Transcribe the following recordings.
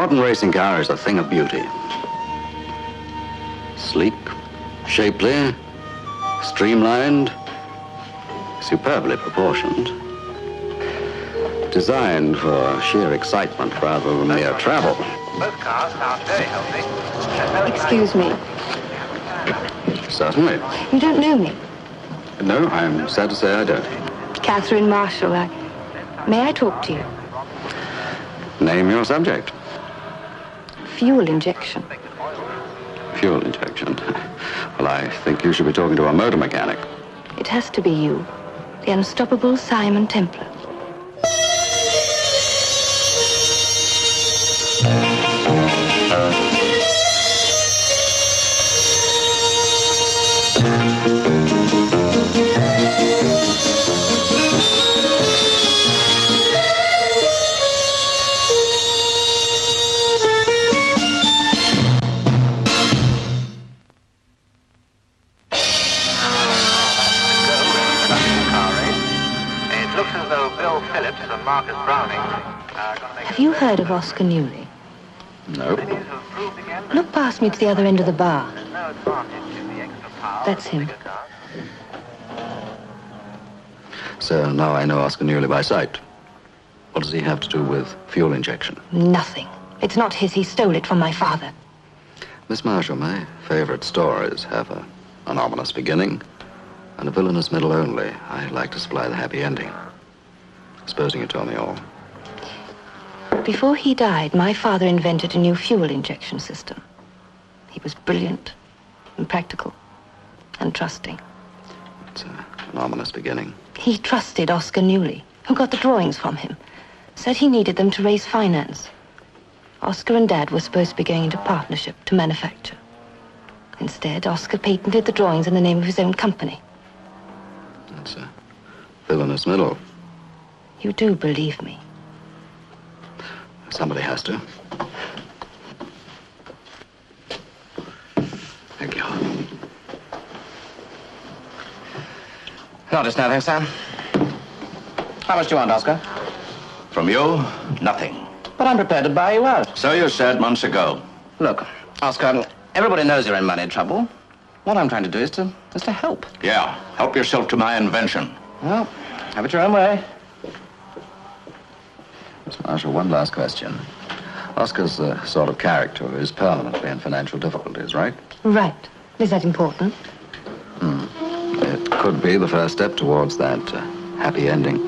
modern racing car is a thing of beauty. Sleek, shapely, streamlined, superbly proportioned. Designed for sheer excitement rather than mere travel. Both cars sound very healthy. Excuse me. Certainly. You don't know me? No, I'm sad to say I don't. Catherine Marshall. May I talk to you? Name your subject. Fuel injection. Fuel injection. Well, I think you should be talking to a motor mechanic. It has to be you, the unstoppable Simon Templar. Have you heard of Oscar Newley? No. Look past me to the other end of the bar. That's him. So now I know Oscar Newley by sight. What does he have to do with fuel injection? Nothing. It's not his. He stole it from my father. Miss Marshall, my favorite stories have an ominous beginning and a villainous middle only. I like to supply the happy ending. Supposing you told me all. Before he died, my father invented a new fuel injection system. He was brilliant and practical and trusting. It's an ominous beginning. He trusted Oscar Newley, who got the drawings from him. Said he needed them to raise finance. Oscar and Dad were supposed to be going into partnership to manufacture. Instead, Oscar patented the drawings in the name of his own company. That's a villainous middle. You do believe me? Somebody has to. Thank you. Not just now, there, Sam. How much do you want, Oscar? From you, nothing. But I'm prepared to buy you out. So you said months ago. Look, Oscar, everybody knows you're in money trouble. What I'm trying to do is to help. Yeah, help yourself to my invention. Well, have it your own way. Miss Marshall, one last question. Oscar's the sort of character who is permanently in financial difficulties, right? Right. Is that important? It could be the first step towards that happy ending.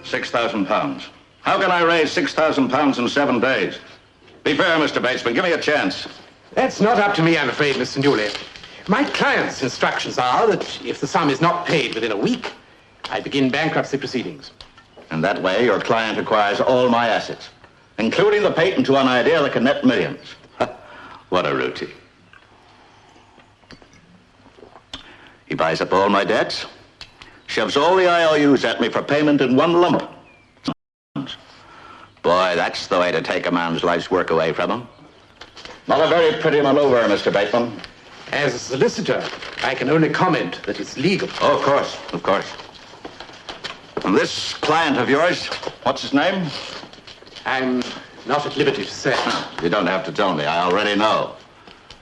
£6,000. How can I raise £6,000 in 7 days? Be fair, Mr. Batesman. Give me a chance. That's not up to me, I'm afraid, Mr. Newley. My client's instructions are that if the sum is not paid within a week, I begin bankruptcy proceedings. And that way, your client acquires all my assets, including the patent to an idea that can net millions. What a routine. He buys up all my debts, shoves all the IOUs at me for payment in one lump. Boy, that's the way to take a man's life's work away from him. Not a very pretty maneuver, Mr. Bateman. As a solicitor, I can only comment that it's legal. Oh, of course, of course. And this client of yours, what's his name? I'm not at liberty to say. You don't have to tell me. I already know.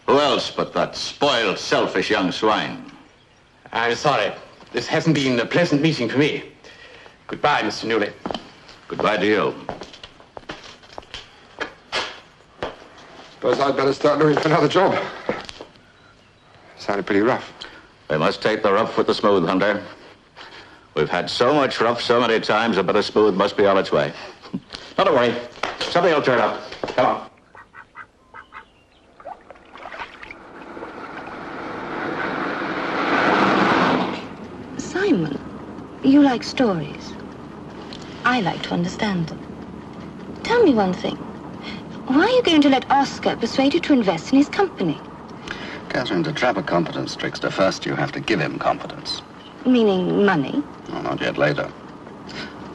Who else but that spoiled, selfish young swine? I'm sorry. This hasn't been a pleasant meeting for me. Goodbye, Mr. Newley. Goodbye to you. Suppose I'd better start looking for another job. Sounded pretty rough. We must take the rough with the smooth, Hunter. We've had so much rough so many times, a bit of smooth must be on its way. Not to worry. Something will turn up. Come on. Simon, you like stories. I like to understand them. Tell me one thing. Why are you going to let Oscar persuade you to invest in his company? Catherine, to trap a competence trickster, first you have to give him confidence. Meaning money? No, not yet, later.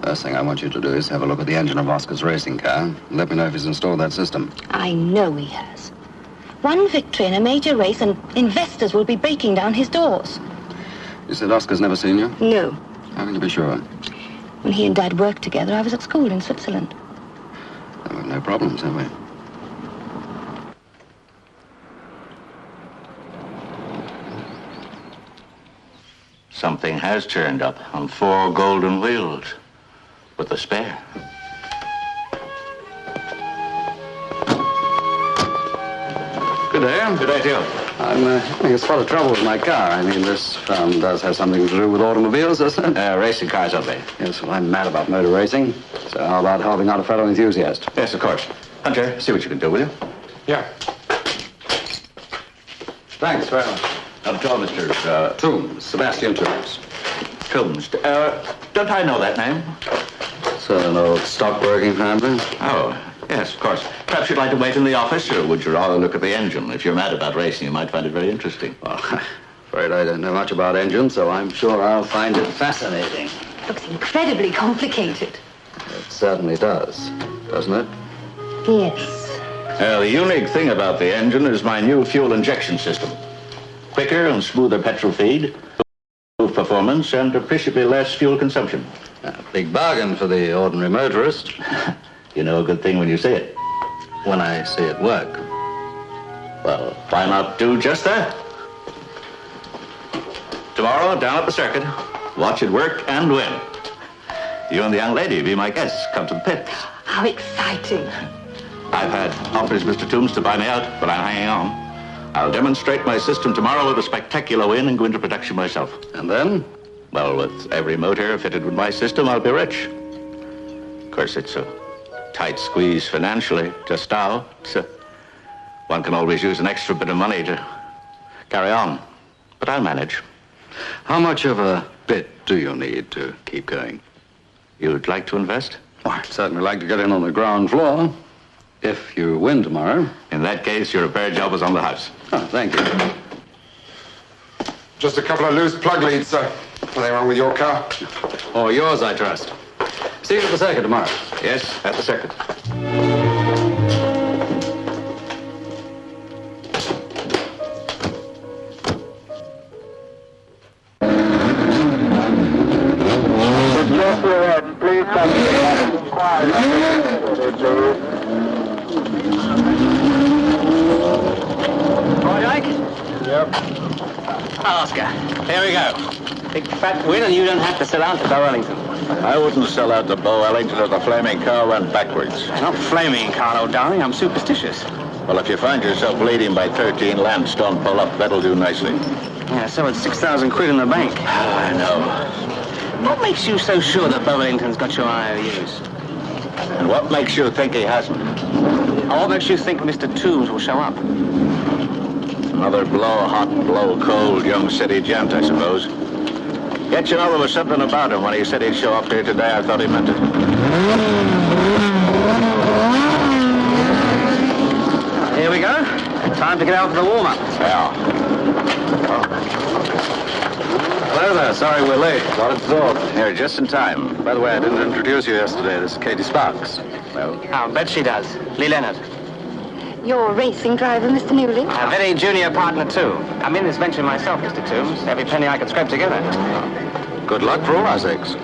First thing I want you to do is have a look at the engine of Oscar's racing car and let me know if he's installed that system. I know he has. One victory in a major race and investors will be breaking down his doors. You said Oscar's never seen you? No. How can you be sure? When he and Dad worked together, I was at school in Switzerland. There were no problems, have we? Something has turned up on 4 golden wheels with a spare. Good day. Good day to you. I'm having a spot of trouble with my car. I mean, this firm does have something to do with automobiles, doesn't it? Racing cars, don't they? Yes, well, I'm mad about motor racing. So how about helping out a fellow enthusiast? Yes, of course. Hunter, see what you can do, will you? Yeah. Thanks very much. Not at all, Mr. Tombs, Sebastian Tombs. Tombs. Don't I know that name? It's an old stockbroking family. Oh, yes, of course. Perhaps you'd like to wait in the office, or would you rather look at the engine? If you're mad about racing, you might find it very interesting. Well, I'm afraid I don't know much about engines, so I'm sure I'll find it fascinating. Looks incredibly complicated. It certainly does, doesn't it? Yes. The unique thing about the engine is my new fuel injection system. Quicker and smoother petrol feed, improved performance, and appreciably less fuel consumption. A big bargain for the ordinary motorist. You know a good thing when you see it. When I see it work. Well, why not do just that? Tomorrow, down at the circuit, watch it work and win. You and the young lady be my guests. Come to the pits. How exciting. I've had offers, Mr. Tombs, to buy me out, but I'm hanging on. I'll demonstrate my system tomorrow with a spectacular win and go into production myself. And then? Well, with every motor fitted with my system, I'll be rich. Of course, it's a tight squeeze financially just now. So one can always use an extra bit of money to carry on. But I'll manage. How much of a bit do you need to keep going? You'd like to invest? Well, I'd certainly like to get in on the ground floor. If you win tomorrow. In that case, your repair job is on the house. Oh, thank you. Just a couple of loose plug leads, sir. Anything wrong with your car? Or yours, I trust. See you at the circuit tomorrow. Yes, at the circuit. Yep. Oscar, here we go. Big fat win, and you don't have to sell out to Bo Wellington. I wouldn't sell out to Bo Wellington if the flaming car went backwards. I'm not flaming, Carlo, darling. I'm superstitious. Well, if you find yourself leading by 13 lengths, don't pull up. That'll do nicely. Yeah, so it's 6,000 quid in the bank. Oh, I know. What makes you so sure that Bo Wellington's got your IOUs? And what makes you think he hasn't? Oh, what makes you think Mr. Tombs will show up? Another blow hot, blow cold young city gent, I suppose. Yet you know there was something about him when he said he'd show up here today. I thought he meant it. Here we go. Time to get out for the warm-up. Yeah. Hello there. Sorry we're late. Got absorbed. Here, just in time. By the way, I didn't introduce you yesterday. This is Katie Sparks. Well, I'll bet she does. Lee Leonard. You're a racing driver, Mr. Newley? A very junior partner, too. I'm in this venture myself, Mr. Tombs. Every penny I could scrape together. Good luck for all our sakes.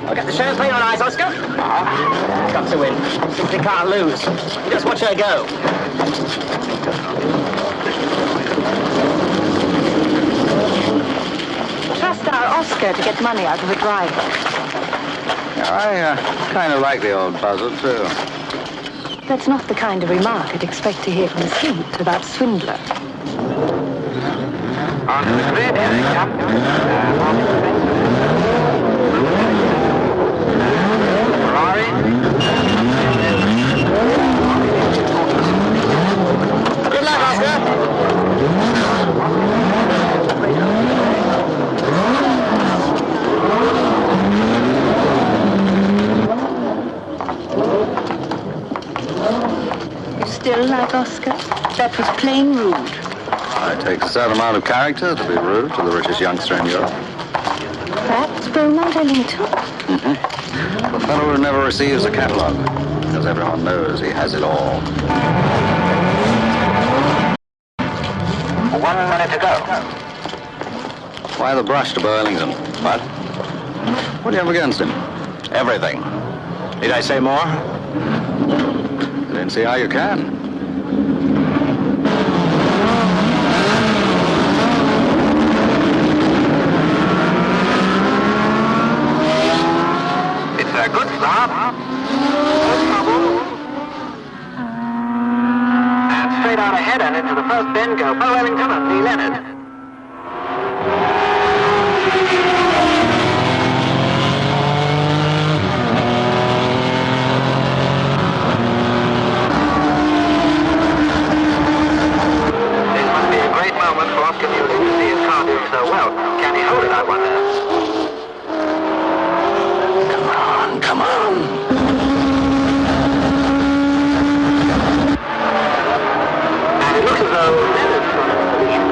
I'll get the champagne on ice, Oscar. Got to win. Simply can't lose. Just watch her go. Trust our Oscar to get money out of a driver. Yeah, I kind of like the old buzzer, too. That's not the kind of remark I'd expect to hear from a street about swindler. On to the grid, here they come. Ferrari. Good luck, Oscar. Still like Oscar? That was plain rude. It takes a certain amount of character to be rude to the richest youngster in Europe. Perhaps Beaumont Wellington. The fellow who never receives a catalogue, because everyone knows he has it all. 1 minute to go. Why the brush to Burlington? What? What do you have against him? Everything. Need I say more? I didn't see how you can. It's a good start. Good trouble. And straight out ahead and into the first bend go Bo Ellington and Lee Leonard. This must be a great moment for Oscar Newley to see his car doing so well. Can he hold it, I wonder? Come on. And it looks as though Leonard's got a lead.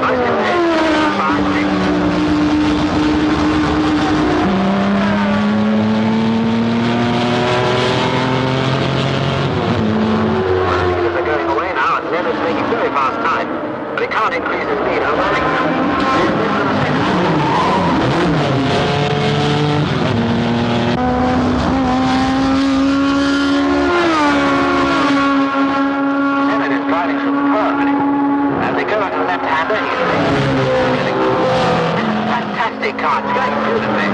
Nice to fine. Leonard's making very fast time, but he can't increase his speed over Leonard is driving through the curve. As they go into the left-hander, he's getting a fantastic car. It's going beautifully.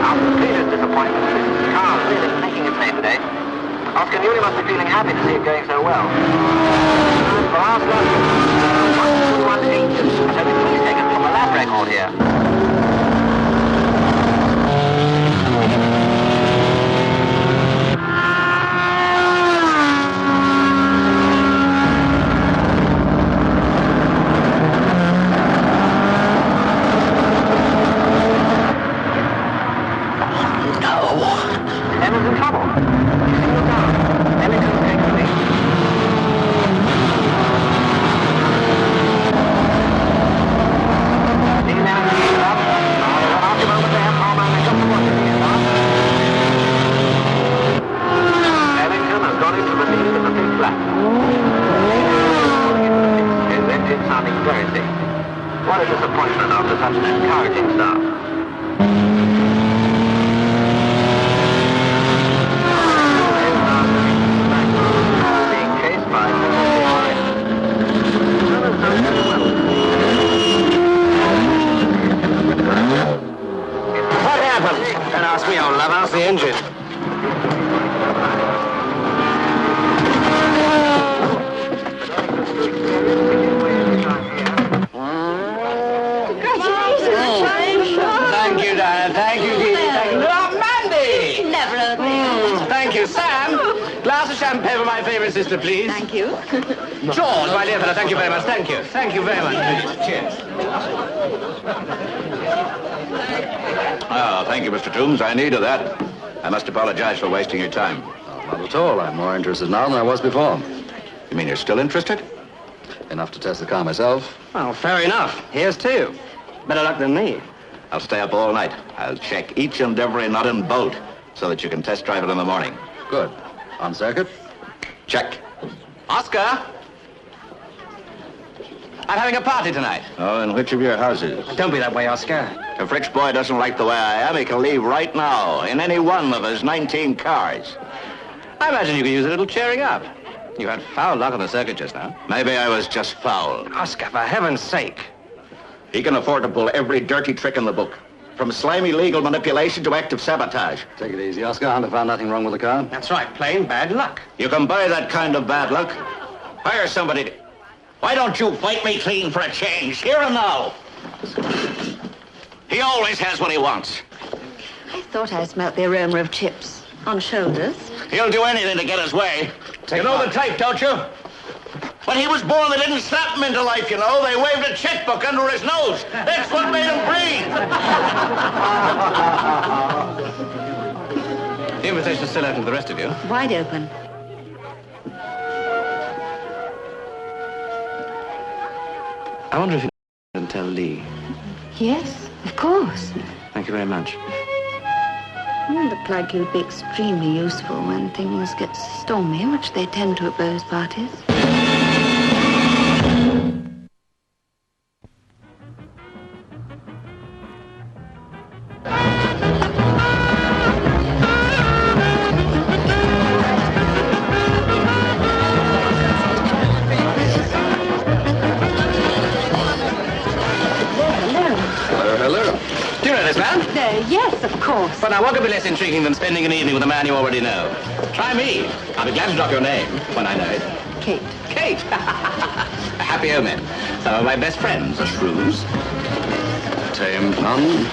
After the previous disappointment, this car is really making its name today. Oscar Newley must be feeling happy to see it going so well. For Oscar, 1:21.8. That's only 3 seconds from the lap record here. Leonard's in trouble. He's singled down. Ellington takes the lead. Lee Leonard speeds up. After a moment, they have Palmer and they come towards him here now. Ellington has gone into the lead in the big flat. His engine sounding very thick. What a disappointment after such an encouraging start. What happened? Don't ask me, old love. How's the engine? Thank you, darling. Thank you, Dee. Thank you. Oh, Mandy! Never a thing. Thank you, Sam. Glass of champagne for my favorite sister, please. Thank you. George, my dear fellow, thank you very much. Thank you. Thank you very much. Cheers. Oh, thank you, Mr. Tombs. I needed that. I must apologize for wasting your time. Not at all. I'm more interested now than I was before. You mean you're still interested? Enough to test the car myself. Well, fair enough. Here's to you. Better luck than me. I'll stay up all night. I'll check each and every nut and bolt so that you can test drive it in the morning. Good. On circuit? Check. Oscar! I'm having a party tonight. Oh, in which of your houses? Don't be that way, Oscar. If Rich Boy doesn't like the way I am, he can leave right now in any one of his 19 cars. I imagine you could use a little cheering up. You had foul luck on the circuit just now. Maybe I was just foul. Oscar, for heaven's sake. He can afford to pull every dirty trick in the book, from slimy legal manipulation to active sabotage. Take it easy, Oscar. I found nothing wrong with the car. That's right, plain bad luck. You can buy that kind of bad luck. Hire somebody to... Why don't you fight me clean for a change, here and now? He always has what he wants. I thought I smelt the aroma of chips on shoulders. He'll do anything to get his way. You know the type, don't you? When he was born, they didn't slap him into life, you know. They waved a checkbook under his nose. That's what made him breathe. The invitation's still open to the rest of you. Wide open. I wonder if you can tell Lee. Yes, of course. Thank you very much. You look like you'd be extremely useful when things get stormy, which they tend to at Beau's parties. Yes, of course. But now, what could be less intriguing than spending an evening with a man you already know? Try me. I'll be glad to drop your name when I know it. Kate. Kate! A happy omen. Some of my best friends are shrews. Tame pun.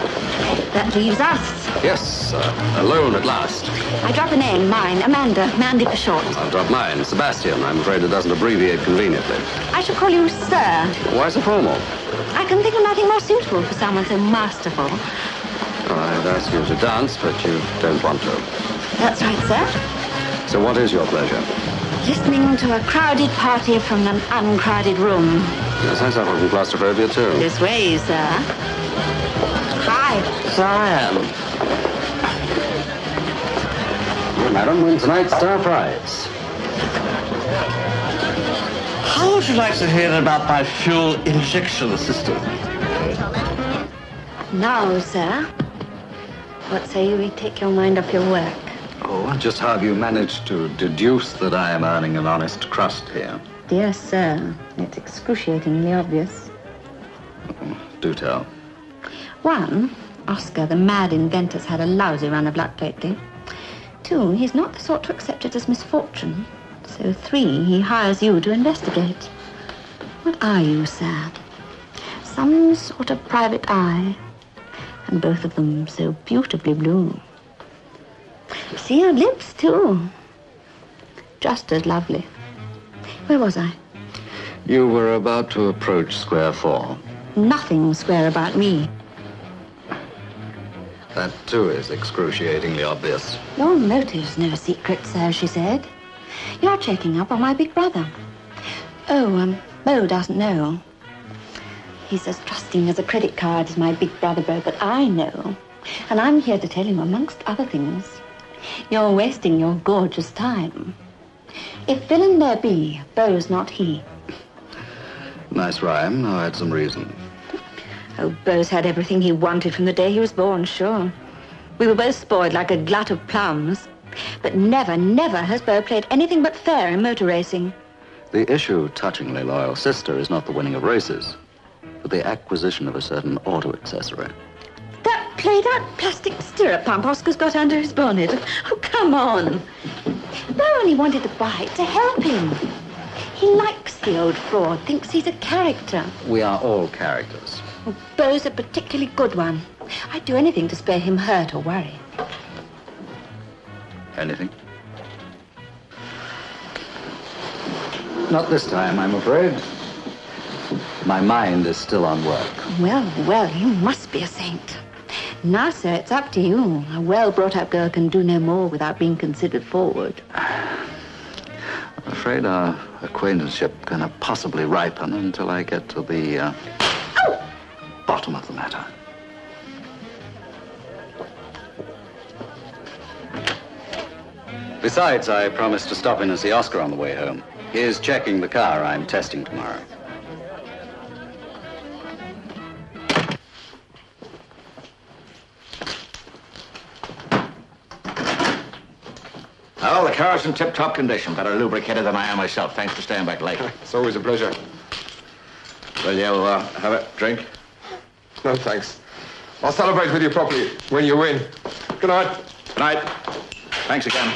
That leaves us. Yes, alone at last. I drop a name, mine, Amanda. Mandy for short. I'll drop mine, Sebastian. I'm afraid it doesn't abbreviate conveniently. I shall call you Sir. Why so formal? I can think of nothing more suitable for someone so masterful. I'd ask you to dance, but you don't want to. That's right, sir. So what is your pleasure? Listening to a crowded party from an uncrowded room. Yes, I suffer from claustrophobia too. This way, sir. Hi. So I am. Well, madam, win tonight's star prize. How would you like to hear about my fuel injection system? Now, sir. What say we take your mind off your work? Oh, just how have you managed to deduce that I am earning an honest crust here? Dear sir, it's excruciatingly obvious. Do tell. 1, Oscar, the mad inventor's had a lousy run of luck lately. 2, he's not the sort to accept it as misfortune. So 3, he hires you to investigate. What are you, sir? Some sort of private eye. And both of them so beautifully blue. See your lips, too. Just as lovely. Where was I? You were about to approach square 4. Nothing square about me. That, too, is excruciatingly obvious. Your motive's no secret, sir, she said. You're checking up on my big brother. Oh, Beau doesn't know. He's as trusting as a credit card as my big brother Beau, but I know. And I'm here to tell him, amongst other things, you're wasting your gorgeous time. If villain there be, Beau's not he. Nice rhyme. Now add some reason. Oh, Beau's had everything he wanted from the day he was born, sure. We were both spoiled like a glut of plums. But never, never has Beau played anything but fair in motor racing. The issue, touchingly loyal sister, is not the winning of races, but the acquisition of a certain auto accessory. That played-out plastic stirrup pump Oscar's got under his bonnet. Oh, come on. Beau only wanted to buy it to help him. He likes the old fraud, thinks he's a character. We are all characters. Well, Beau's a particularly good one. I'd do anything to spare him hurt or worry. Anything? Not this time, I'm afraid. My mind is still on work. Well, well, you must be a saint. Now, sir, it's up to you. A well-brought-up girl can do no more without being considered forward. I'm afraid our acquaintanceship cannot possibly ripen until I get to the bottom of the matter. Besides, I promised to stop in and see Oscar on the way home. He is checking the car I'm testing tomorrow. Oh, the car's in tip-top condition. Better lubricated than I am myself. Thanks for staying back late. It's always a pleasure. Well, yeah, we'll have a drink. No, thanks. I'll celebrate with you properly when you win. Good night. Good night. Thanks again.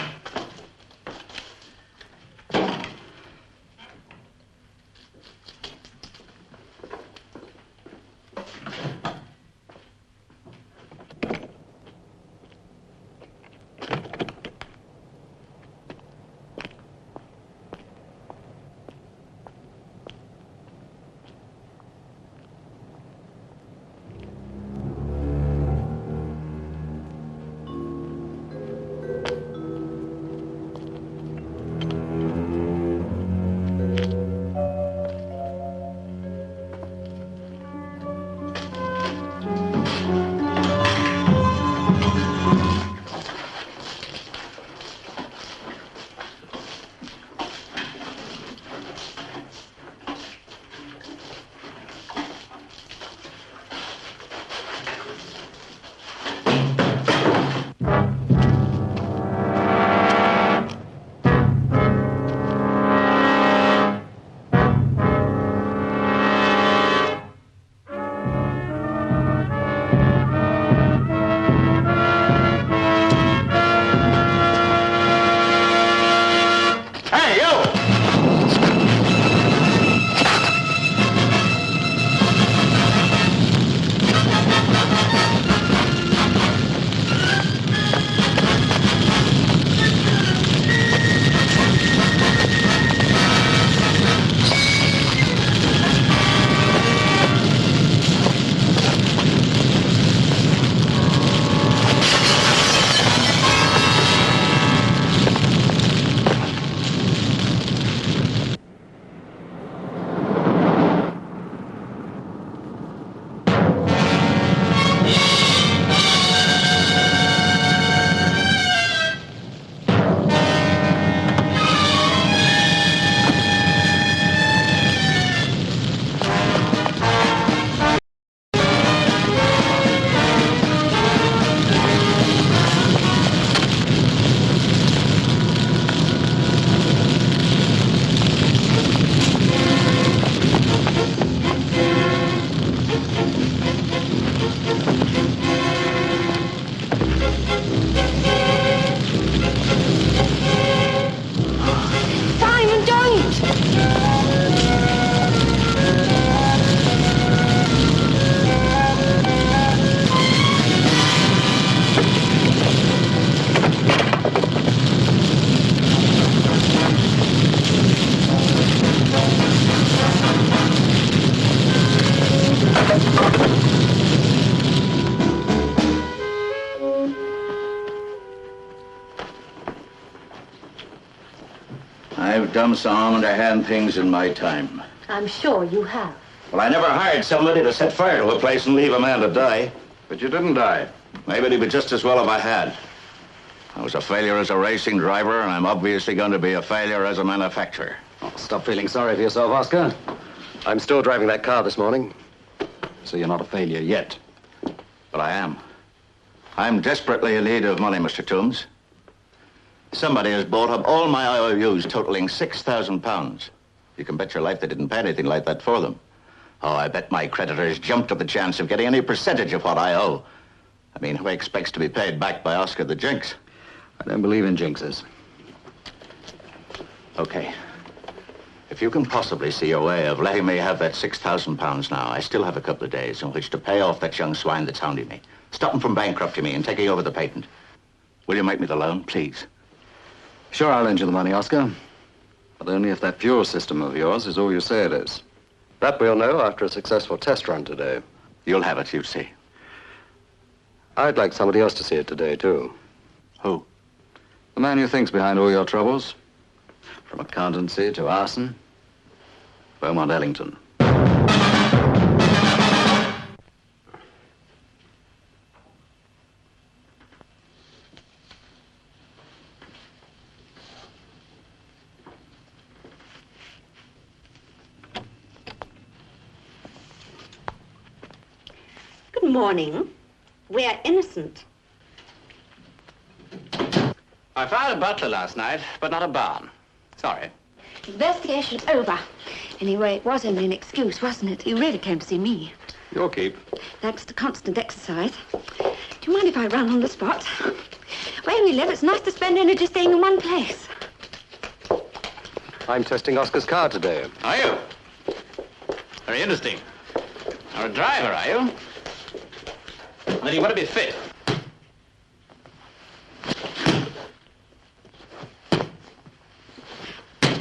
done some underhand things in my time. I'm sure you have. Well, I never hired somebody to set fire to a place and leave a man to die. But you didn't die. Maybe it'd be just as well if I had. I was a failure as a racing driver, and I'm obviously going to be a failure as a manufacturer. Oh, stop feeling sorry for yourself, Oscar. I'm still driving that car this morning. So you're not a failure yet. But I am. I'm desperately in need of money, Mr. Tombs. Somebody has bought up all my IOUs, totaling £6,000. You can bet your life they didn't pay anything like that for them. Oh, I bet my creditors jumped at the chance of getting any percentage of what I owe. I mean, who expects to be paid back by Oscar the Jinx? I don't believe in jinxes. Okay. If you can possibly see a way of letting me have that £6,000 now, I still have a couple of days in which to pay off that young swine that's hounding me. Stop him from bankrupting me and taking over the patent. Will you make me the loan, please? Sure, I'll lend you the money, Oscar. But only if that fuel system of yours is all you say it is. That we'll know after a successful test run today. You'll have it, you see. I'd like somebody else to see it today, too. Who? The man who thinks behind all your troubles. From accountancy to arson. Beaumont Ellington. Good morning. We are innocent. I found a butler last night, but not a barn. Sorry. Investigation's over. Anyway, it was only an excuse, wasn't it? You really came to see me. Your keep. Thanks to constant exercise. Do you mind if I run on the spot? Where we live, it's nice to spend energy staying in one place. I'm testing Oscar's car today. Are you? Very interesting. You're a driver, are you? Then you want to be fit.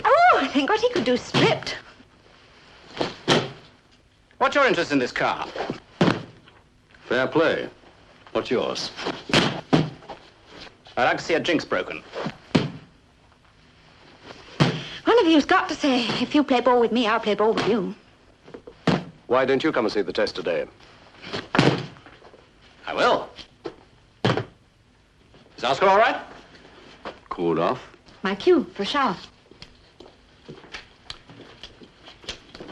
Oh, I think what he could do stripped. What's your interest in this car? Fair play. What's yours? I'd like to see a jinx broken. One of you's got to say, if you play ball with me, I'll play ball with you. Why don't you come and see the test today? I will. Is Oscar all right? Cooled off. My cue for a shower.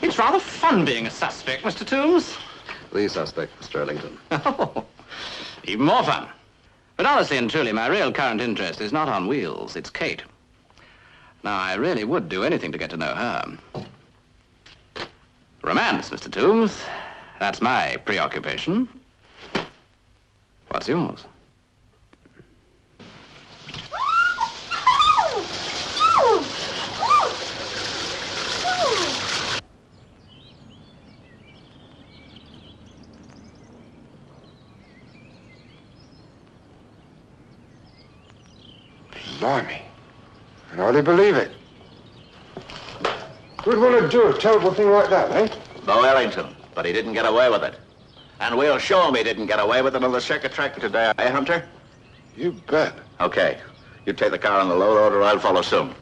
It's rather fun being a suspect, Mr. Tombs. The suspect, Mr. Ellington. Oh, even more fun. But honestly and truly, my real current interest is not on wheels, it's Kate. Now, I really would do anything to get to know her. Romance, Mr. Tombs. That's my preoccupation. What's yours? Blimey. I can hardly believe it. Who'd want to do a terrible thing like that, eh? Bo Ellington, but he didn't get away with it. And we'll show him he didn't get away with it on the circuit track today, eh, Hunter? You bet. Okay. You take the car on the load order, I'll follow soon.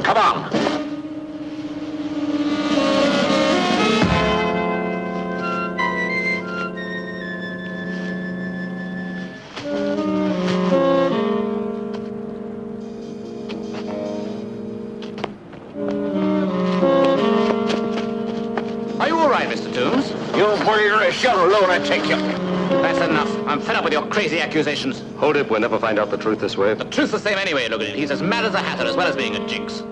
Come on. Are you all right, Mr. Tombs? You'll worry your shell alone, I take you. That's enough. I'm fed up with your crazy accusations. Hold it, we'll never find out the truth this way. The truth's the same anyway, look at it. He's as mad as a hatter as well as being a jinx.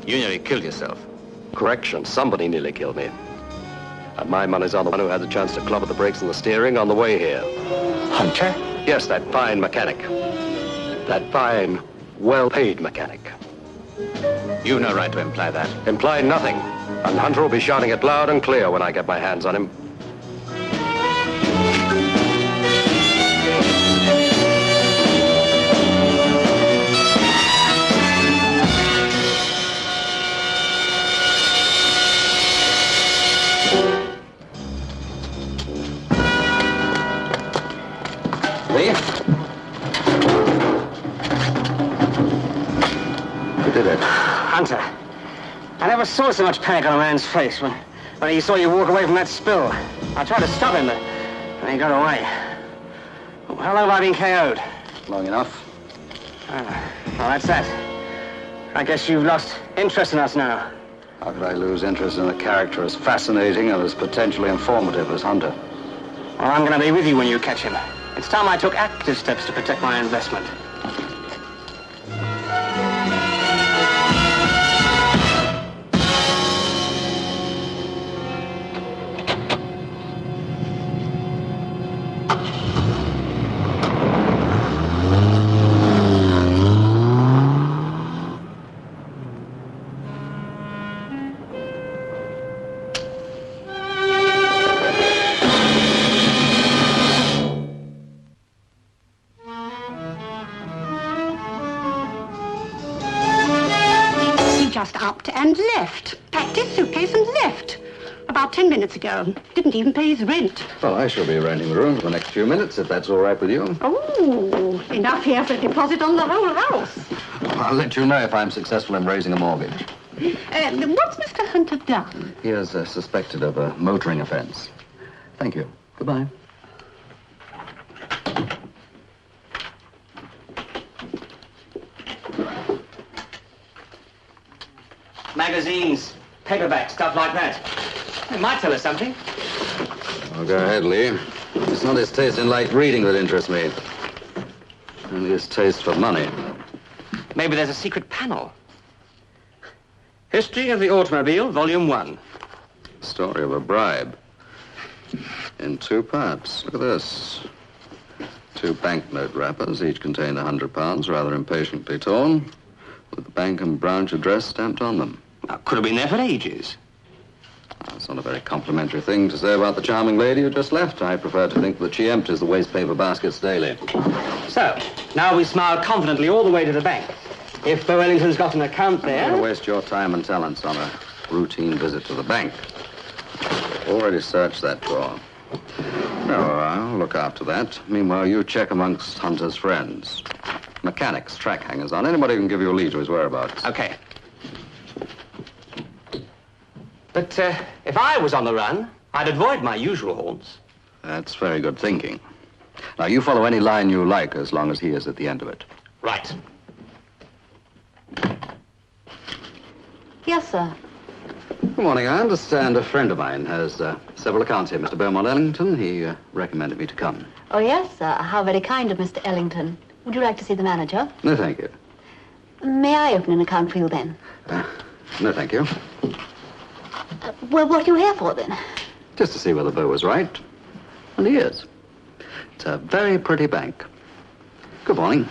You nearly killed yourself. Correction, somebody nearly killed me. And my money's on the one who had the chance to club at the brakes and the steering on the way here. Hunter? Yes, that fine mechanic. That fine, well-paid mechanic. You've no right to imply that. Imply nothing. And Hunter will be shouting it loud and clear when I get my hands on him. Who did it? Hunter. I never saw so much panic on a man's face when he saw you walk away from that spill. I tried to stop him, but he got away. How long have I been KO'd? Long enough. Well, that's that. I guess you've lost interest in us now. How could I lose interest in a character as fascinating and as potentially informative as Hunter? Well, I'm going to be with you when you catch him. It's time I took active steps to protect my investment. Just upped and left. Packed his suitcase and left. About 10 minutes ago. Didn't even pay his rent. Well, I shall be renting the room for the next few minutes, if that's all right with you. Oh, enough here for a deposit on the whole house. I'll let you know if I'm successful in raising a mortgage. What's Mr. Hunter done? He is suspected of a motoring offense. Thank you. Goodbye. Magazines, paperback, stuff like that. It might tell us something. Oh, go ahead, Lee. It's not his taste in light reading that interests me. Only his taste for money. Maybe there's a secret panel. History of the Automobile, Volume 1. Story of a bribe. In 2 parts. Look at this. 2 banknote wrappers, each contain £100, rather impatiently torn, with the bank and branch address stamped on them. That could have been there for ages. That's not a very complimentary thing to say about the charming lady who just left. I prefer to think that she empties the waste paper baskets daily. So, now we smile confidently all the way to the bank. If Bo Ellington's got an account there... Don't waste your time and talents on a routine visit to the bank. Already searched that drawer. No, I'll look after that. Meanwhile, you check amongst Hunter's friends. Mechanics, track hangers on. Anybody who can give you a lead to his whereabouts. Okay. But if I was on the run, I'd avoid my usual haunts. That's very good thinking. Now, you follow any line you like as long as he is at the end of it. Right. Yes, sir. Good morning. I understand a friend of mine has several accounts here, Mr. Beaumont Ellington. He recommended me to come. Oh, yes, sir. How very kind of Mr. Ellington. Would you like to see the manager? No, thank you. May I open an account for you, then? No, thank you. Well, what are you here for, then? Just to see whether Beau was right. And he is. It's a very pretty bank. Good morning.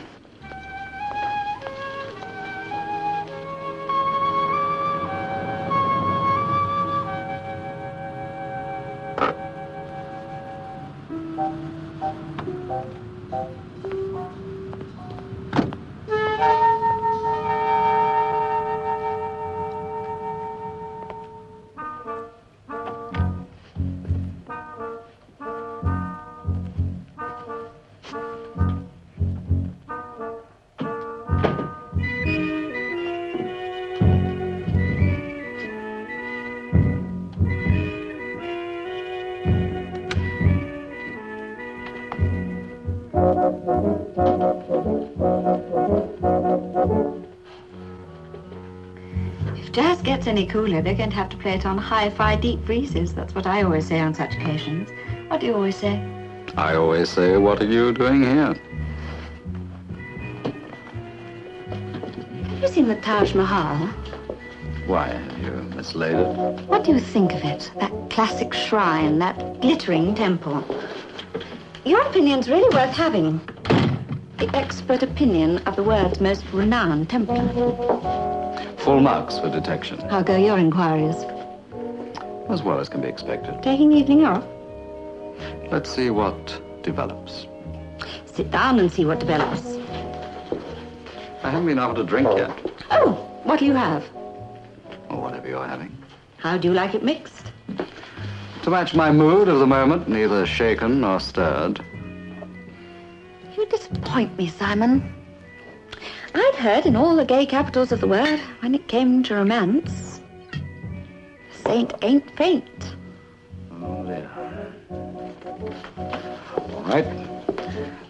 If jazz gets any cooler, they're going to have to play it on hi-fi deep freezes. That's what I always say on such occasions. What do you always say? I always say, what are you doing here? Have you seen the Taj Mahal? Why, have you mislaid it? What do you think of it? That classic shrine, that glittering temple. Your opinion's really worth having. The expert opinion of the world's most renowned Templar. Full marks for detection. How go your inquiries? As well as can be expected. Taking the evening off? Let's see what develops. Sit down and see what develops. I haven't been offered a drink yet. Oh, what'll you have? Or whatever you're having. How do you like it mixed? To match my mood of the moment, neither shaken nor stirred. You disappoint me, Simon. I'd heard in all the gay capitals of the world, when it came to romance, a saint ain't faint. Oh, dear. All right.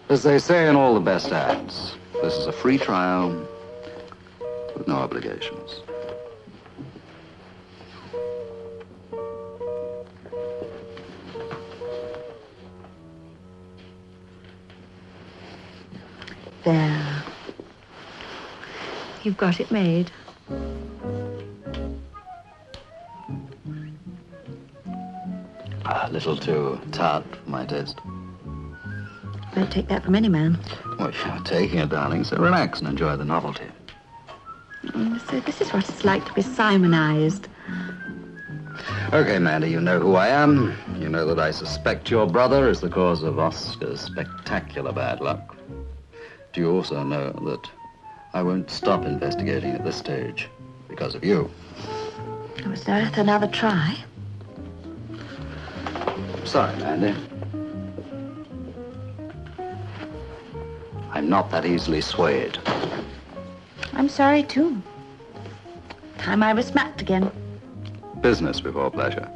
As they say in all the best ads, this is a free trial with no obligations. There. You've got it made. A little too tart for my taste. Don't take that from any man. Well, you're taking it, darling, so relax and enjoy the novelty. So this is what it's like to be Simonized. Okay, Mandy, you know who I am. You know that I suspect your brother is the cause of Oscar's spectacular bad luck. Do you also know that I won't stop investigating at this stage because of you? Was there another try? Sorry, Mandy. I'm not that easily swayed. I'm sorry, too. Time I was smacked again. Business before pleasure.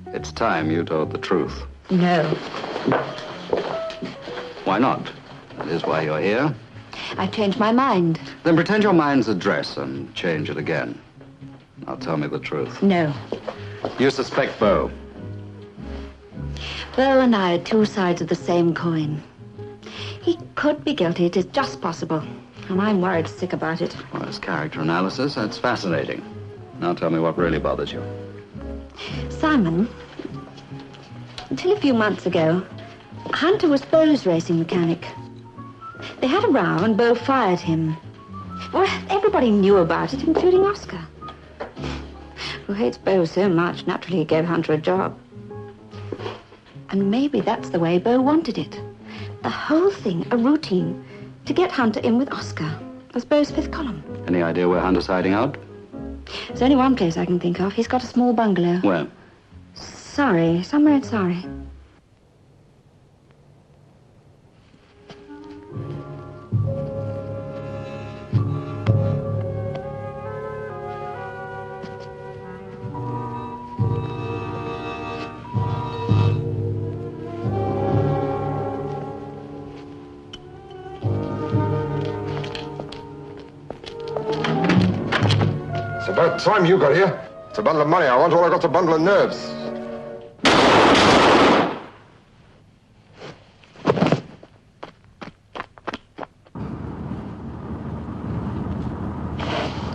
It's time you told the truth. No. Why not? That is why you're here. I've changed my mind. Then pretend your mind's address and change it again. Now tell me the truth. No. You suspect Beau. Beau and I are two sides of the same coin. He could be guilty. It is just possible. And I'm worried sick about it. Well, as character analysis, that's fascinating. Now tell me what really bothers you. Simon, until a few months ago, Hunter was Beau's racing mechanic. They had a row and Beau fired him. Well, everybody knew about it, including Oscar, who hates Beau so much, naturally he gave Hunter a job. And maybe that's the way Beau wanted it. The whole thing, a routine, to get Hunter in with Oscar as Beau's fifth column. Any idea where Hunter's hiding out? There's only one place I can think of. He's got a small bungalow. Where? Surrey, somewhere in Surrey. It's about time you got here. It's a bundle of money I want. All I got's a bundle of nerves.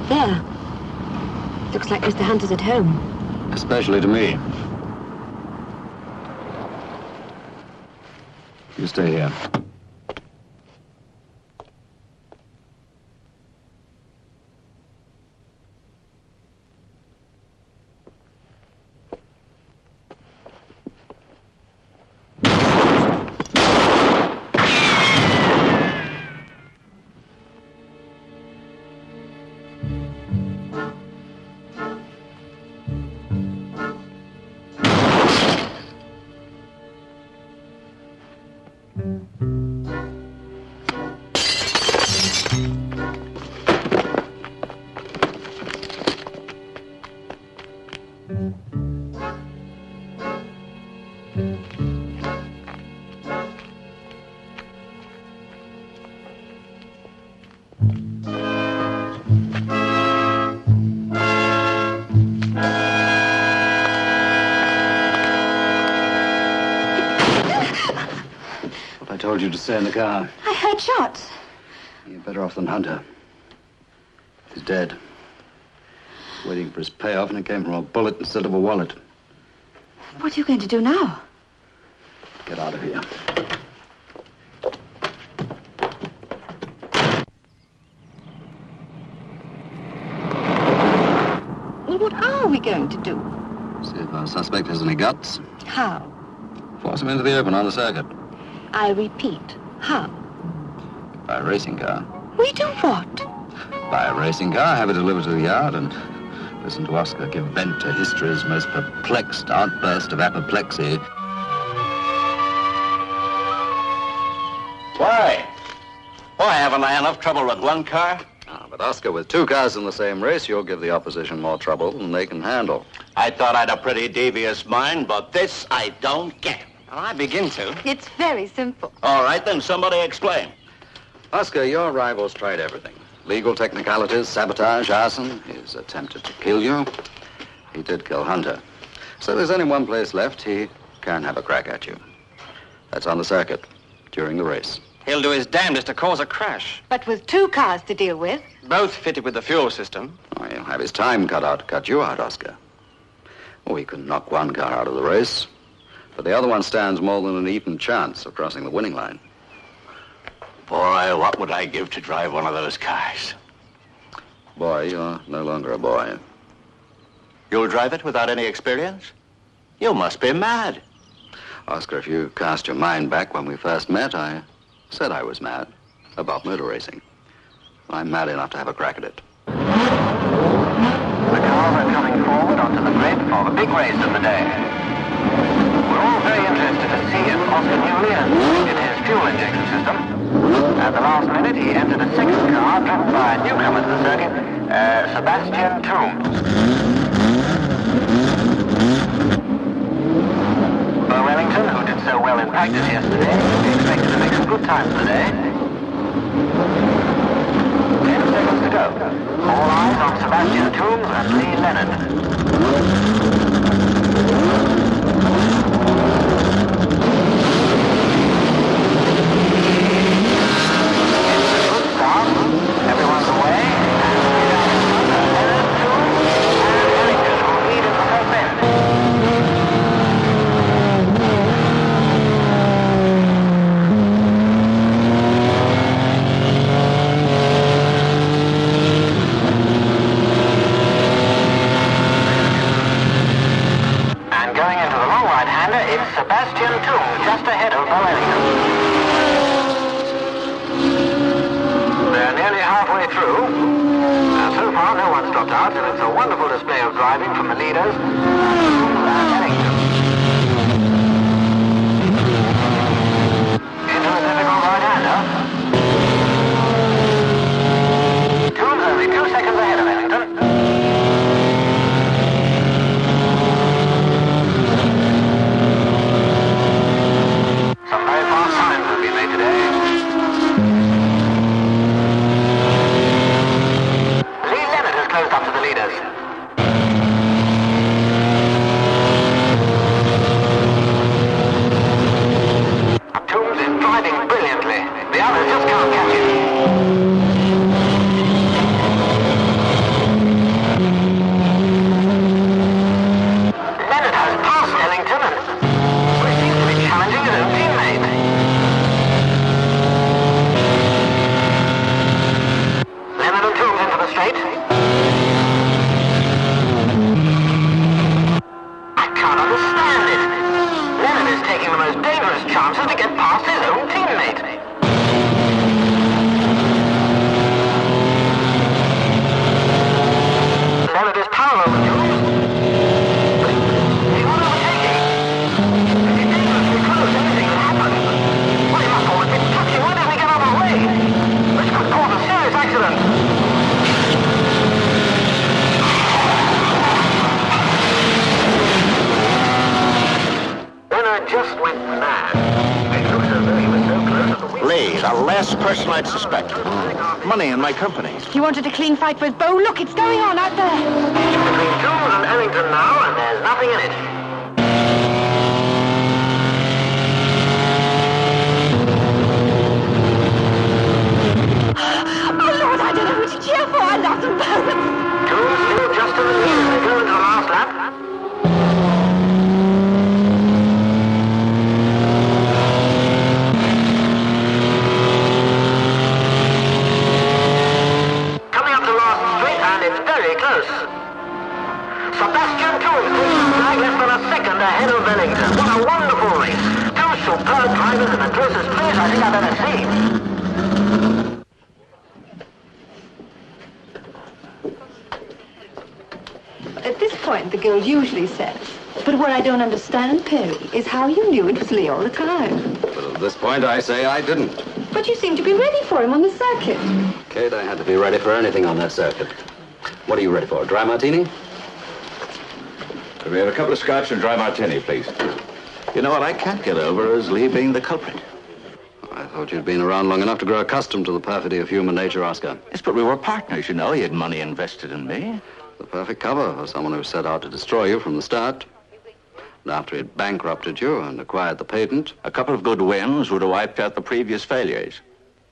There. Looks like Mr. Hunter's at home. Especially to me. You stay here. told you to stay in the car. I heard shots. You're better off than Hunter. He's dead. Waiting for his payoff, and it came from a bullet instead of a wallet. What are you going to do now? Get out of here. Well, what are we going to do? See if our suspect has any guts. How? Force him into the open on the circuit. I repeat, how? By a racing car. We do what? By a racing car, have it delivered to the yard, and listen to Oscar give vent to history's most perplexed outburst of apoplexy. Why? Why haven't I enough trouble with one car? But Oscar, with two cars in the same race, you'll give the opposition more trouble than they can handle. I thought I'd a pretty devious mind, but this I don't get. Well, I begin to. It's very simple. All right, then somebody explain. Oscar, your rivals tried everything. Legal technicalities, sabotage, arson. He's attempted to kill you. He did kill Hunter. So there's only one place left. He can have a crack at you. That's on the circuit, during the race. He'll do his damnedest to cause a crash. But with two cars to deal with. Both fitted with the fuel system. Oh, he'll have his time cut out to cut you out, Oscar. Oh, he can knock one car out of the race, but the other one stands more than an even chance of crossing the winning line. Boy, what would I give to drive one of those cars? Boy, you're no longer a boy. You'll drive it without any experience? You must be mad. Oscar, if you cast your mind back when we first met, I said I was mad about motor racing. I'm mad enough to have a crack at it. The cars are coming forward onto the grid for the big race of the day. We're all very interested to see if Oscar Newley has completed his fuel injection system. At the last minute, he entered a second car driven by a newcomer to the circuit, Sebastian Tombs. Wellington, who did so well in practice yesterday, will be expected to make some good times today. 10 seconds to go. All eyes on Sebastian Tombs and Lee Leonard. It's a good start. Everyone's away. Leonard, Tombs, and Wellington will lead in the first bend. It's Sebastian Tombs just ahead of Wellington. They're nearly halfway through. So far, no one's dropped out, and it's a wonderful display of driving from the leaders. Wellington. Into a difficult right-hander. Tombs only 2 seconds ahead of Wellington. Some very fast times will be made today. Lee Leonard has closed up to the leaders. Tombs is driving brilliantly. The others just can't catch him. Leonard has passed Ellington and seems to be challenging his own teammate. Leonard and Tombs into the straight. I can't understand it. Leonard is taking the most dangerous chances to get past his own teammate. Leonard is parallel with Tombs. But he's not overtaking. He's dangerously close. Anything can happen. Well, he must always be touching. Why didn't he get out of the way? This could cause a serious accident. Leonard just went mad. It looks as though he was so close at the wheel. Lee, the last person I'd suspect. Money in my company. He wanted a clean fight with Bo. Look, it's going on out there. Between Tombs and Ellington now, and there's nothing in it. close. Sebastian Tombs takes the flag less than a second ahead of Wellington. What a wonderful race. Two superb drivers in the closest finish I think I've ever seen. At this point, the girl usually says, but what I don't understand, Perry, is how you knew it was Lee all the time. But at this point, I say I didn't. But you seem to be ready for him on the circuit. Kate, I had to be ready for anything on that circuit. What are you ready for, a dry martini? Could we have a couple of scotch and dry martini, please? You know what I can't get over is Lee being the culprit. I thought you'd been around long enough to grow accustomed to the perfidy of human nature, Oscar. Yes, but we were partners, you know. He had money invested in me. The perfect cover for someone who set out to destroy you from the start. And after he'd bankrupted you and acquired the patent... A couple of good wins would have wiped out the previous failures.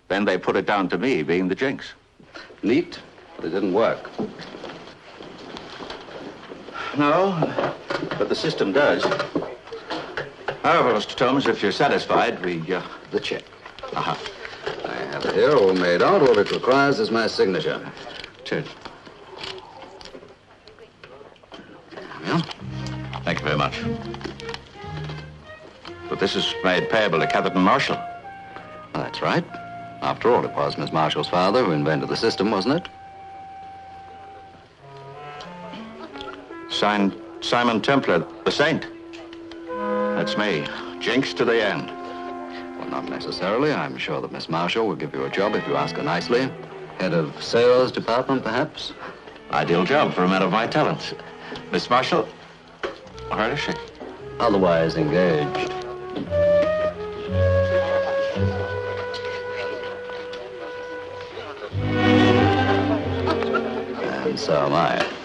Then they put it down to me being the jinx. Neat, but it didn't work. No, but the system does. However, Mr. Tombs, if you're satisfied, The check. I have it here, all made out. All it requires is my signature. Cheers. Yeah. Thank you very much. But this is made payable to Captain Marshall. Well, that's right. After all, it was Miss Marshall's father who invented the system, wasn't it? Signed Simon Templar, the saint. That's me. Jinx to the end. Well, not necessarily. I'm sure that Miss Marshall will give you a job if you ask her nicely. Head of sales department, perhaps? Ideal job for a man of my talents. Miss Marshall, where is she? Otherwise engaged. And so am I.